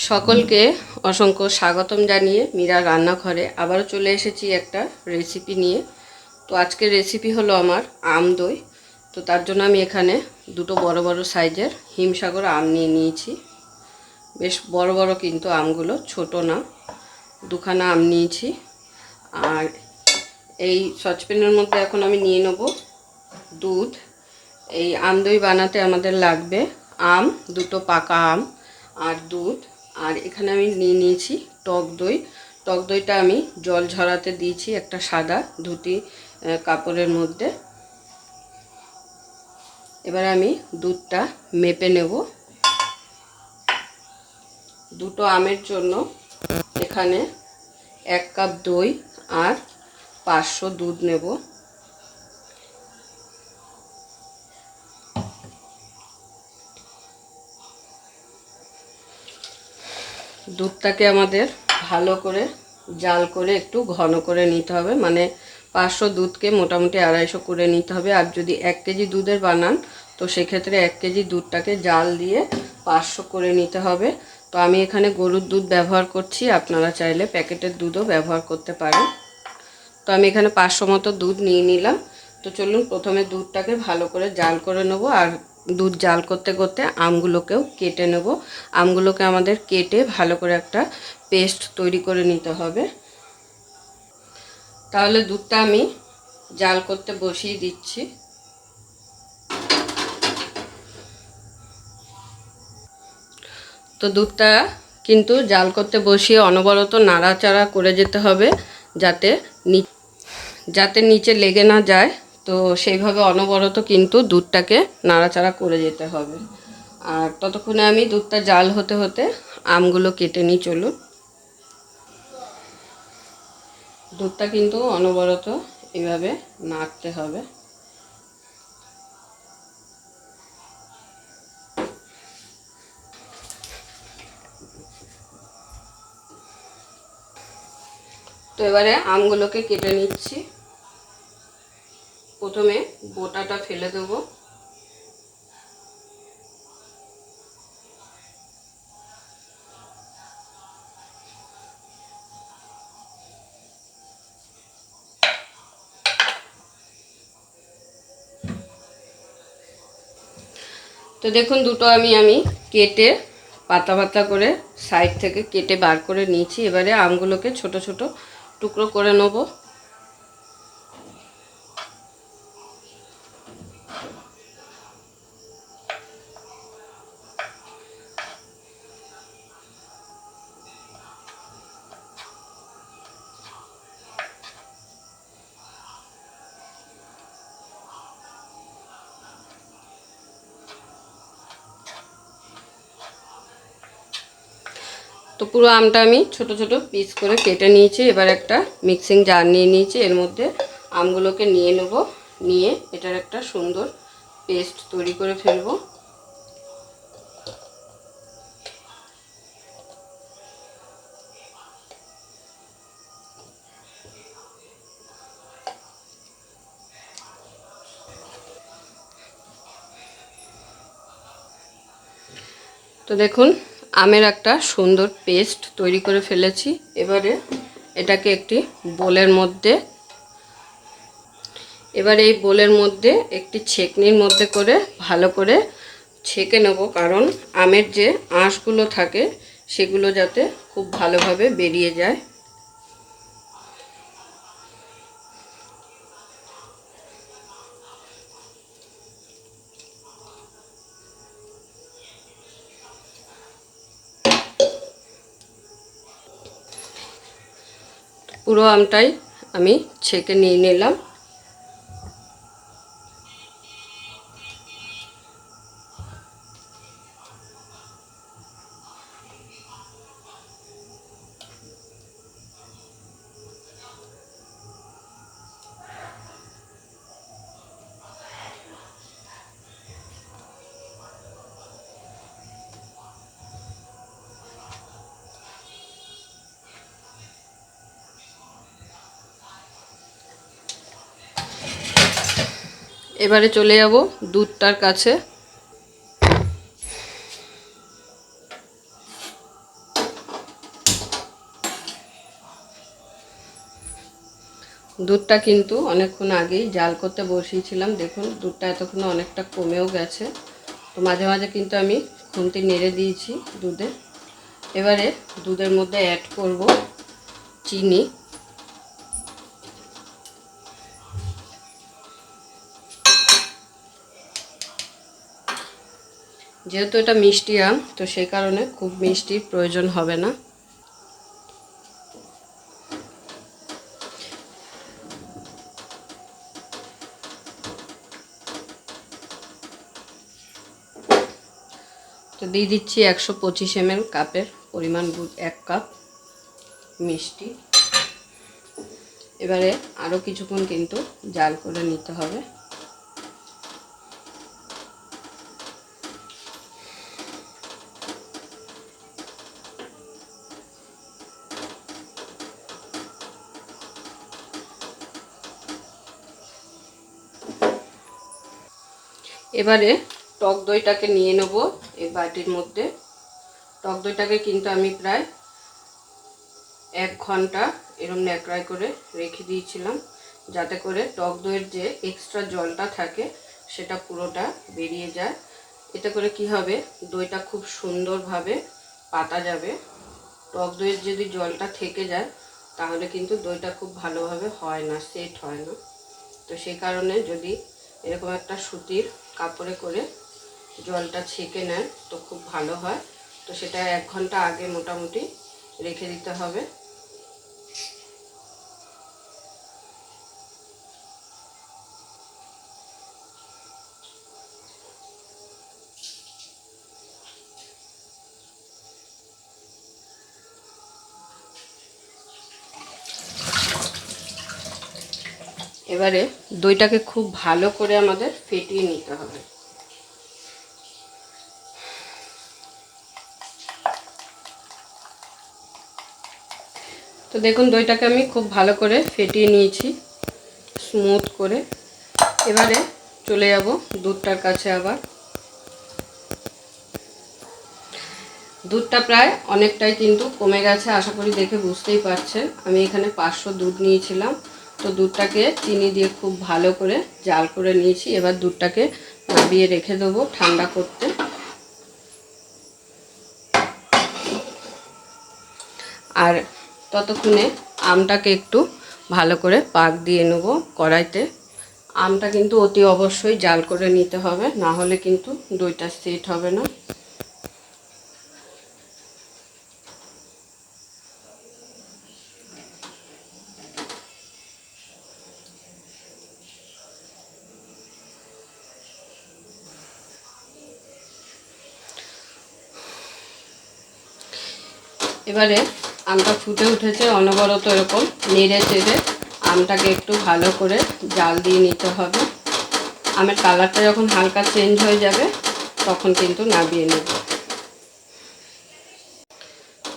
সকলকে অসংখ্য স্বাগতম জানিয়ে মীরা রান্নাঘরে আবারও চলে এসেছি একটা রেসিপি নিয়ে। তো আজকের রেসিপি হলো আমার আম দই। তো তার জন্য আমি এখানে দুটো বড় বড় সাইজের হিমসাগর আম নিয়ে নিয়েছি। বেশ বড় বড় কিন্তু আমগুলো, ছোট না। দুখানা আম নিয়েছি। আর এই সসপ্যানের মধ্যে এখন আমি নিয়ে নেব দুধ। এই আম দই বানাতে আমাদের লাগবে আম, দুটো পাকা আম আর দুধ। আর এখানে আমি নিয়ে নিয়েছি টক দই। টক দইটা আমি জল ঝরাতে দিয়েছি একটা সাদা ধুতি কাপড়ের মধ্যে। এবার আমি দুধটা মেপে নেব। দুটো আমের জন্য এখানে 1 কাপ দই আর 500 দুধ নেব। দুধটাকে আমাদের ভালো করে জাল করে একটু ঘন করে নিতে হবে, মানে 500 দুধকে মোটামুটি 250 করে নিতে হবে। আর যদি 1 কেজি দুধের বানান তো সেক্ষেত্রে 1 কেজি দুধটাকে জাল দিয়ে 500 করে নিতে হবে। তো আমি এখানে গরুর দুধ ব্যবহার করছি, আপনারা চাইলে প্যাকেটের দুধও ব্যবহার করতে পারেন। তো আমি এখানে 500 মতো দুধ নিয়ে নিলাম। তো চলুন প্রথমে দুধটাকে ভালো করে জাল করে নেব। আর দুধ জাল করতে করতে আমগুলোকেও কেটে নেব। আমগুলোকে আমাদের কেটে ভালো করে একটা পেস্ট তৈরি করে নিতে হবে। তাহলে দুধটা আমি জাল করতে বসিয়ে দিচ্ছি। তো দুধটা কিন্তু জাল করতে বসিয়ে অনবরত নাড়াচাড়া করে যেতে হবে, যাতে নিচে লেগে না যায়। তো সেইভাবে অনবরত কিন্তু দুধটাকে নাড়াচাড়া করে যেতে হবে। আর ততক্ষণে আমি দুধটা জাল হতে হতে আমগুলো কেটে নিই। চলুন। দুধটা কিন্তু অনবরত এভাবে নাড়তে হবে। তো এবারে আমগুলোকে কেটে নিচ্ছি। প্রথমে বোটাটা ফেলে দেবো। তো দেখুন দুটো আমি কেটে পাতা পাতা করে সাইড থেকে কেটে বার করে নিয়েছি। এবারে আমগুলোকে ছোট ছোট টুকরো করে নেব। তো পুরো আমটা আমি ছোট ছোট পিস করে কেটে নিয়েছি। এবার একটা মিক্সিং জার নিয়ে নিয়েছি। এর মধ্যে আমগুলোকে নিয়ে নেব। নিয়ে এটার একটা সুন্দর পেস্ট তৈরি করে ফেলবো। তো দেখুন আমের একটা সুন্দর পেস্ট তৈরি করে ফেলেছি। এবারে এটাকে একটি বোলের মধ্যে এই বোলের মধ্যে একটি ছেঁকনির মধ্যে করে ভালো করে ছেঁকে নেব, কারণ আমের যে আঁশগুলো থাকে সেগুলো যাতে খুব ভালোভাবে বেরিয়ে যায়। পুরো আমটাই আমি ছেঁকে নিয়ে নিলাম। এবারে চলে যাব দুধটার কাছে। দুধটা কিন্তু অনেকক্ষণ আগেই জাল করতে বসিয়েছিলাম। দেখুন দুধটা এতক্ষণে অনেকটা কমেও গেছে। তো মাঝে মাঝে কিন্তু আমি খুন্তি নেড়ে দিয়েছি দুধে। এবারে দুধের মধ্যে অ্যাড করব চিনি। যেহেতু এটা মিষ্টি আম, তো সেই কারণে খুব মিষ্টির প্রয়োজন হবে না। তো দিয়ে দিচ্ছি 125 ml কাপের পরিমাণ 1 কাপ মিষ্টি। এবারে আরও কিছুক্ষণ কিন্তু জাল করে নিতে হবে। এবারে টক দইটাকে নিয়ে নেব এই বাটির মধ্যে। টক দইটাকে কিন্তু আমি প্রায় 1 ঘন্টা এরকম ন্যাকড়ায় করে রেখে দিয়েছিলাম, যাতে করে টক দইয়ের যে এক্সট্রা জলটা থাকে সেটা পুরোটা বেরিয়ে যায়। এতে করে কি হবে, দইটা খুব সুন্দরভাবে পাতা যাবে। টক দইয়ের যদি জলটা থেকে যায় তাহলে কিন্তু দইটা খুব ভালোভাবে হয় না, সেট হয় না। তো সেই কারণে যদি এরকম একটা সুতির কাপড়ে করে জলটা ছেঁকে নেয় তো খুব ভালো হয়। তো সেটা 1 ঘন্টা আগে মোটামুটি রেখে দিতে হবে। এবারে দইটাকে খুব ভালো করে আমাদের ফেটিয়ে নিতে হবে। তো দেখুন দইটাকে আমি খুব ভালো করে ফেটিয়ে নিয়েছি, স্মুথ করে। এবারে চলে যাব দুধটার কাছে। আবার দুধটা প্রায় অনেকটাই কিন্তু কমে গেছে, আশা করি দেখে বুঝতেই পারছেন। আমি এখানে 500 দুধ নিয়েছিলাম। তো দুধটাকে চিনি দিয়ে খুব ভালো করে জাল করে নিয়েছি। এবার দুধটাকে নামিয়ে রেখে দেবো ঠান্ডা করতে। আর ততক্ষণে আমটাকে একটু ভালো করে পাক দিয়ে নেব কড়াইতে। আমটা কিন্তু অতি অবশ্যই জাল করে নিতে হবে, না হলে কিন্তু দইটা সেট হবে না। এবারে আমটা ফুটে উঠেছে, অনবরত এরকম নেড়ে চেড়ে আমটাকে একটু ভালো করে জাল দিয়ে নিতে হবে। আমের কালারটা যখন হালকা চেঞ্জ হয়ে যাবে তখন কিন্তু নামিয়ে নেব।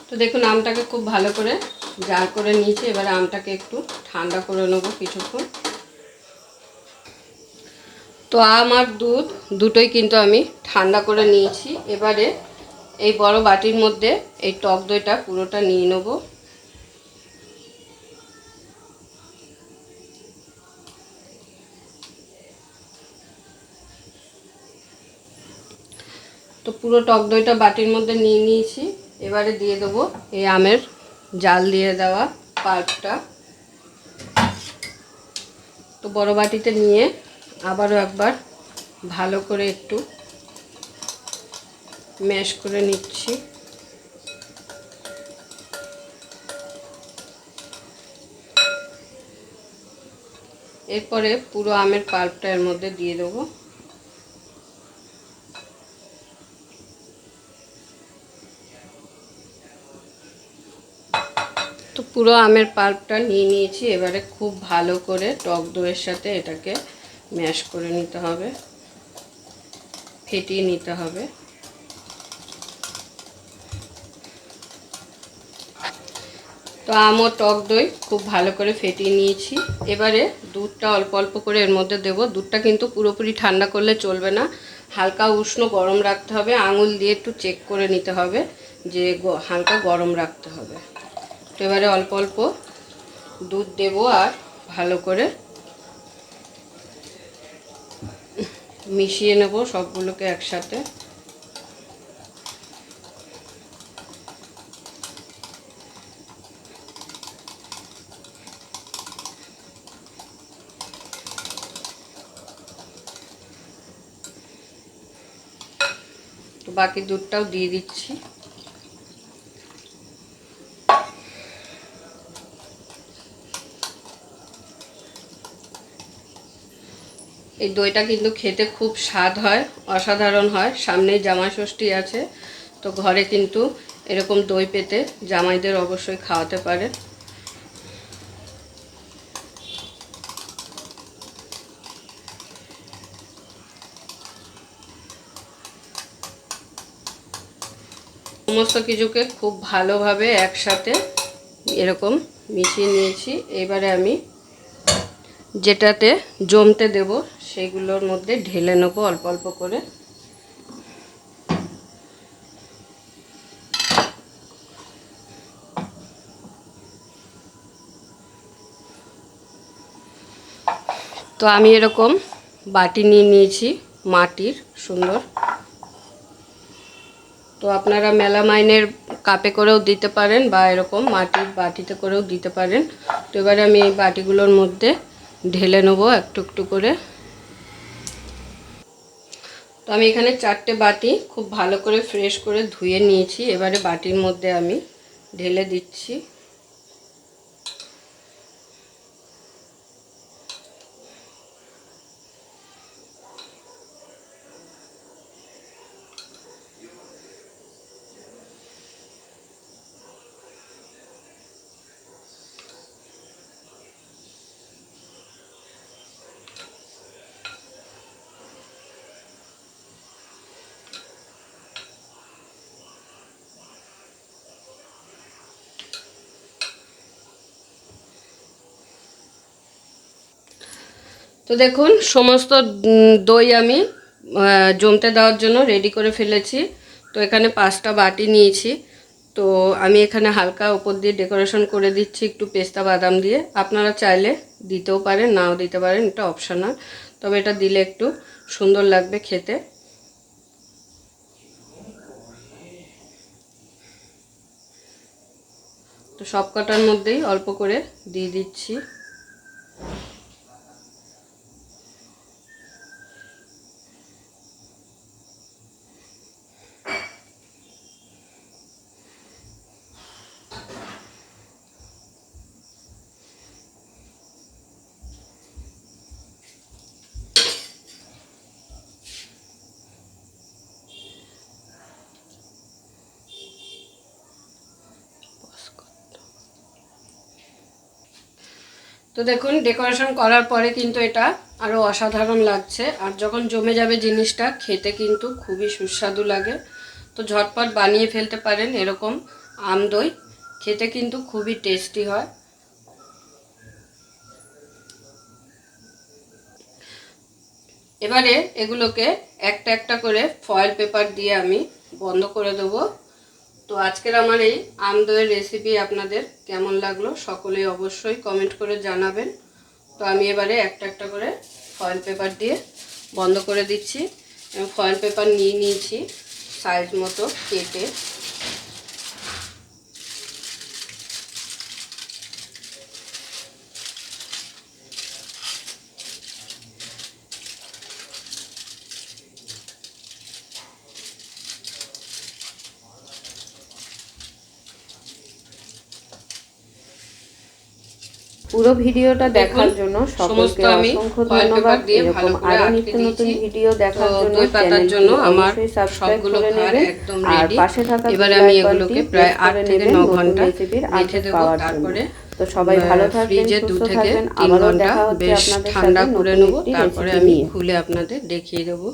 তো দেখুন আমটাকে খুব ভালো করে জাল করে নিয়েছি। এবারে আমটাকে একটু ঠান্ডা করে নেব কিছুক্ষণ। তো আম আর দুধ দুটোই কিন্তু আমি ঠান্ডা করে নিয়েছি। এবারে এই বড় বাটির মধ্যে এই টক দইটা পুরোটা নিয়ে নেব। তো পুরো টক দইটা বাটির মধ্যে নিয়ে নিয়েছি। এবারে দিয়ে দেবো এই আমের জাল দিয়ে দেওয়া পাল্পটা। তো বড় বাটিতে নিয়ে আবারও একবার ভালো করে একটু ম্যাশ করে নিচ্ছি। এরপরে পুরো আমের পাল্পটা এর মধ্যে দিয়ে দেবো। তো পুরো আমের পাল্পটা নিয়ে নিয়েছি। এবারে খুব ভালো করে টক দইয়ের সাথে এটাকে ম্যাশ করে নিতে হবে, ফেটিয়ে নিতে হবে। তো আম ও টক দই খুব ভালো করে ফেটিয়ে নিয়েছি। এবারে দুধটা অল্প অল্প করে এর মধ্যে দেব। দুধটা কিন্তু পুরোপুরি ঠান্ডা করলে চলবে না, হালকা উষ্ণ গরম রাখতে হবে। আঙুল দিয়ে একটু চেক করে নিতে হবে যে হালকা গরম রাখতে হবে। তো এবারে অল্প অল্প দুধ দেব আর ভালো করে মিশিয়ে নেব সবগুলোকে একসাথে। তো বাকি দুধটাও দিয়ে দিচ্ছি। এই দইটা কিন্তু খেতে খুব স্বাদ হয়, অসাধারণ হয়। সামনেই জামাই ষষ্ঠী আছে, তো ঘরে কিন্তু এরকম দই পেতে জামাইদের অবশ্যই খাওয়াতে পারে। সমস্ত কিছুকে খুব ভালোভাবে একসাথে এরকম মিশিয়ে নিয়েছি। এবারে আমি যেটাতে জমতে দেব সেগুলোর মধ্যে ঢেলে নেব অল্প অল্প করে। তো আমি এরকম বাটি নিয়ে নিয়েছি মাটির সুন্দর। তো আপনারা মেলামাইনের কাপে করেও দিতে পারেন বা এরকম মাটির বাটিতে করেও দিতে পারেন। তো এবারে আমি এই বাটিগুলোর মধ্যে ঢেলে নেব একটু একটু করে। তো আমি এখানে 4টে বাটি খুব ভালো করে ফ্রেশ করে ধুয়ে নিয়েছি। এবারে বাটির মধ্যে আমি ঢেলে দিচ্ছি। তো দেখুন সমস্ত দই আমি জমতে দেওয়ার জন্য রেডি করে ফেলেছি। তো এখানে 5টা বাটি নিয়েছি। তো আমি এখানে হালকা উপর দিয়ে ডেকোরেশন করে দিচ্ছি একটু পেস্তা বাদাম দিয়ে। আপনারা চাইলে দিতেও পারেন, নাও দিতে পারেন, এটা অপশনাল। তবে এটা দিলে একটু সুন্দর লাগবে খেতে। তো সব কটার মধ্যেই অল্প করে দিয়ে দিচ্ছি। তো দেখুন ডেকোরেশন করার পরে কিন্তু এটা আরও অসাধারণ লাগছে। আর যখন জমে যাবে জিনিসটা খেতে কিন্তু খুবই সুস্বাদু লাগে। তো ঝটপট বানিয়ে ফেলতে পারেন এরকম আম দই, খেতে কিন্তু খুবই টেস্টি হয়। এবারে এগুলোকে একটা একটা করে ফয়েল পেপার দিয়ে আমি বন্ধ করে দেবো। তো আজকের আমার এই আম দইয়ের রেসিপি আপনাদের কেমন লাগলো সকলেই অবশ্যই কমেন্ট করে জানাবেন। তো আমি এবারে একটা একটা করে ফয়েল পেপার দিয়ে বন্ধ করে দিচ্ছি। আমি ফয়েল পেপার নিয়ে নিয়েছি সাইজ মতো কেটে। পুরো ভিডিওটা দেখার জন্য সকলকে অসংখ্য ধন্যবাদ। এরকম আরো নিত্য নতুন ভিডিও দেখার জন্য চ্যানেলটি অবশ্যই সাবস্ক্রাইব করে নেবেন আর পাশে থাকা বেল আইকনটি প্রেস করে নেবেন নতুন রেসিপির আপডেট পাওয়ার জন্য। তো সবাই ভালো থাকবেন, সুস্থ থাকবেন। আবারও দেখা হচ্ছে আপনাদের সাথে নতুন একটি রেসিপি নিয়ে। খুলে আপনাদের দেখিয়ে দেবো।